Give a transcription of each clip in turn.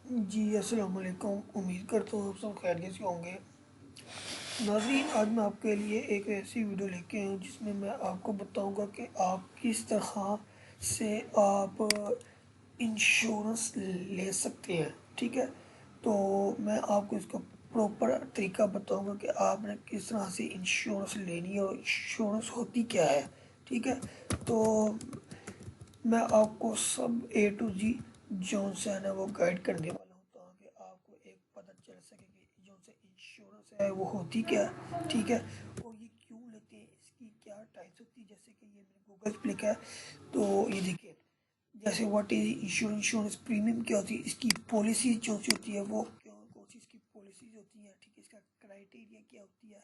जी अस्सलाम वालेकुम। उम्मीद करता हूँ आप सब खैरियत से होंगे। नाज़रीन, आज मैं आपके लिए एक ऐसी वीडियो लेके आया हूँ जिसमें मैं आपको बताऊंगा कि आप किस तरह से आप इंश्योरेंस ले सकते हैं। ठीक है, तो मैं आपको इसका प्रॉपर तरीका बताऊंगा कि आपने किस तरह से इंश्योरेंस लेनी है और इंश्योरेंस होती क्या है। ठीक है, तो मैं आपको सब ए टू जी जोन से है ना वो गाइड करने वाला हूँ ताकि आपको एक पता चल सके कि जो से इंश्योरेंस है वो होती क्या है। ठीक है, और ये क्यों लेते हैं, इसकी क्या टाइप्स होती है। जैसे कि ये मैंने गूगल पे लिखा है, तो ये देखिए, जैसे what is insurance, insurance premium क्या होती है, इसकी पॉलिसी जो सी होती है वो क्यों, कौन सी इसकी पॉलिसीज होती है। ठीक है, इसका क्राइटेरिया क्या होती है।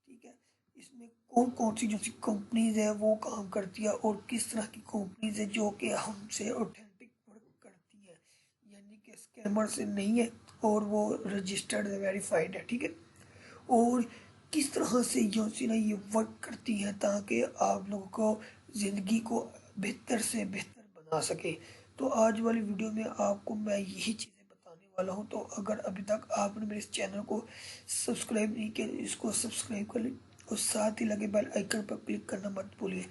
ठीक है, इसमें कौन कौन सी जो सी कंपनीज है वो काम करती है और किस तरह की कंपनीज है जो कि हमसे ऑथेंटिक वर्क करती है, यानी कि स्कैमर से नहीं है और वो रजिस्टर्ड है, वेरीफाइड है। ठीक है, और किस तरह से जो सी ना ये वर्क करती है ताकि आप लोगों को ज़िंदगी को बेहतर से बेहतर बना सके। तो आज वाली वीडियो में आपको मैं यही चीज़ें बताने वाला हूँ। तो अगर अभी तक आपने मेरे इस चैनल को सब्सक्राइब नहीं किया, इसको सब्सक्राइब कर लें और साथ ही लगे बेल आइकन पर क्लिक करना मत भूलिए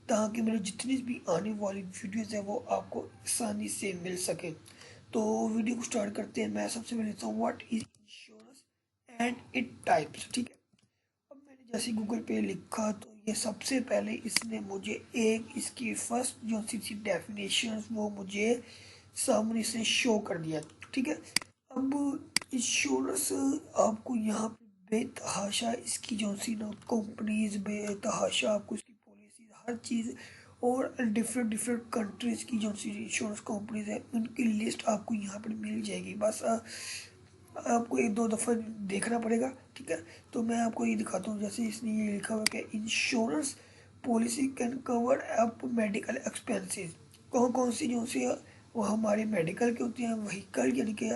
ताकि मेरी जितनी भी आने वाली वीडियोज़ है वो आपको आसानी से मिल सके। तो वीडियो को स्टार्ट करते हैं। मैं सबसे पहले लेता हूँ what is insurance and it types. ठीक है, अब मैंने जैसे गूगल पे लिखा तो ये सबसे पहले इसने मुझे एक इसकी फर्स्ट जो सी डेफिनेशन वो मुझे सामने से शो कर दिया। ठीक है, अब इंश्योरेंस आपको यहाँ पे बेतहाशा इसकी जो सी ना कंपनीज, बेतहाशा आपको इसकी पॉलिसी हर चीज़ और डिफरेंट डिफरेंट कंट्रीज़ की जो सी इंश्योरेंस कंपनीज है उनकी लिस्ट आपको यहाँ पर मिल जाएगी। बस आपको एक दो दफ़ा देखना पड़ेगा। ठीक है, तो मैं आपको ये दिखाता हूँ। जैसे इसने ये लिखा हुआ है कि insurance policy can cover up medical expenses. कौन कौन सी जो सी वो हमारे मेडिकल के होती हैं, व्हीकल यानी कि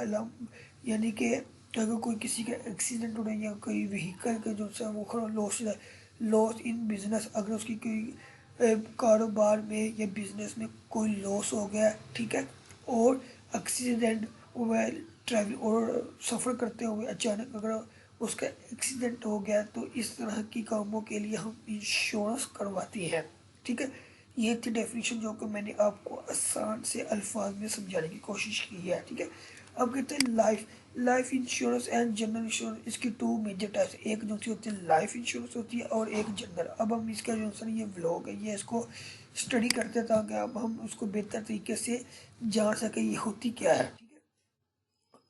यानी कि अगर कोई किसी का एक्सीडेंट हो रहा है या कोई व्हीकल का जो सा वो लॉस है, लॉस इन बिजनेस, अगर उसकी कोई कारोबार में या बिजनेस में कोई लॉस हो गया। ठीक है, और एक्सीडेंट हुआ है, ट्रैवल और सफ़र करते हुए अचानक अगर उसका एक्सीडेंट हो गया तो इस तरह की कामों के लिए हम इंश्योरेंस करवाती हैं। ठीक है, ये थी डेफिनेशन जो कि मैंने आपको आसान से अल्फाज में समझाने की कोशिश की है। ठीक है, अब कहते हैं life life insurance and general insurance. इसकी टू मेजर टाइप्स, एक जो सी होती है लाइफ इंश्योरेंस होती है और एक जनरल। अब हम इसका जो सर ये व्लॉग है ये इसको स्टडी करते हैं ताकि अब हम उसको बेहतर तरीके से जान सके ये होती क्या है। ठीक है,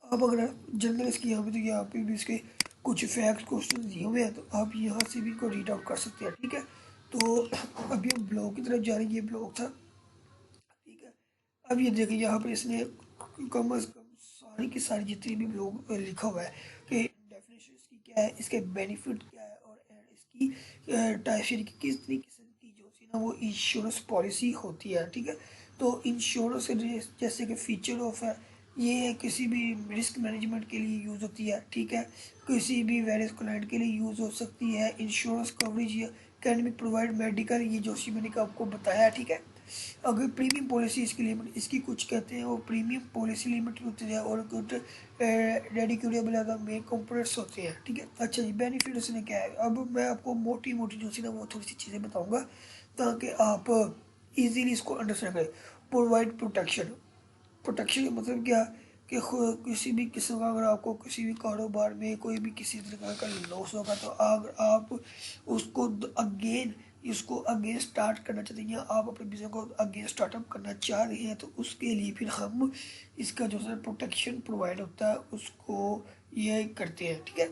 अब अगर जनरल इसकी यहाँ पे तो यहाँ पे भी इसके कुछ फैक्ट क्वेश्चन दिए हुए हैं तो आप यहाँ से भी इनको रीड आउट कर सकते हैं। ठीक है, तो अभी हम ब्लॉग की तरफ जा रहे हैं, ये ब्लॉग था। ठीक है, अब ये देखिए यहाँ पर इसने कम अज कम सारी की सारी जितनी भी ब्लॉग लिखा हुआ है कि डेफिनेशन इसकी क्या है, इसके बेनिफिट क्या है और इसकी टाइप यानी कि किस किस्म की जो सी ना वो इंश्योरेंस पॉलिसी होती है। ठीक है, तो इंश्योरेंस जैसे कि फीचर ऑफ है, ये किसी भी रिस्क मैनेजमेंट के लिए यूज़ होती है। ठीक है, किसी भी वेरियस क्लाइंट के लिए यूज़ हो सकती है। Insurance coverage can be provide medical, ये जो सी मैंने आपको बताया। ठीक है, अगर प्रीमियम पॉलिसी इसकी लिमिट इसकी कुछ कहते हैं वो प्रीमियम पॉलिसी लिमिट होती है और कुछ डेडिकेटेबल अगर मेन कंपोनेंट्स होते हैं। ठीक है, अच्छा जी, बेनिफिट उसने क्या है। अब मैं आपको मोटी मोटी जो सी ना वो थोड़ी सी चीज़ें बताऊंगा ताकि आप इजीली इसको अंडरस्टैंड करें। प्रोवाइड प्रोटेक्शन, प्रोटेक्शन का मतलब क्या, कि किसी भी किस्म का अगर आपको किसी भी कारोबार में कोई भी किसी तरह का लॉस होगा तो अगर आप उसको अगेन इसको अगेन स्टार्ट करना चाहते हैं या आप अपने बिजनेस को अगेन स्टार्टअप करना चाह रहे हैं तो उसके लिए फिर हम इसका जो है प्रोटेक्शन प्रोवाइड होता है उसको ये करते हैं। ठीक है,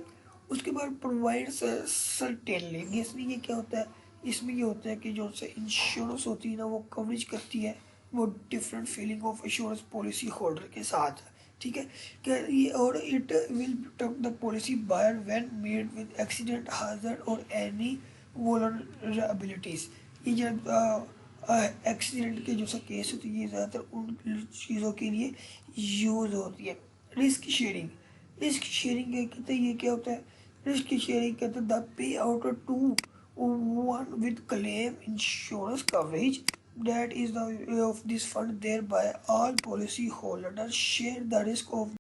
उसके बाद प्रोवाइड सर्टेन लेंगे। इसमें ये क्या होता है, इसमें ये होता है कि जो से इंश्योरेंस होती है ना वो कवरेज करती है वो different feeling of insurance policy holder के साथ। ठीक है, क्या ये, और it will protect the policy buyer when met with accident hazard or any वोलनरेबिलिटीज। ये जब एक्सीडेंट के जो सा केस होती है ये ज़्यादातर उन चीज़ों के लिए यूज़ होती है। रिस्क शेयरिंग, रिस्क शेयरिंग कहते हैं ये क्या होता है, रिस्क शेयरिंग कहते हैं the payout to one with claim insurance coverage that is the way of this fund thereby all policy holders share the risk of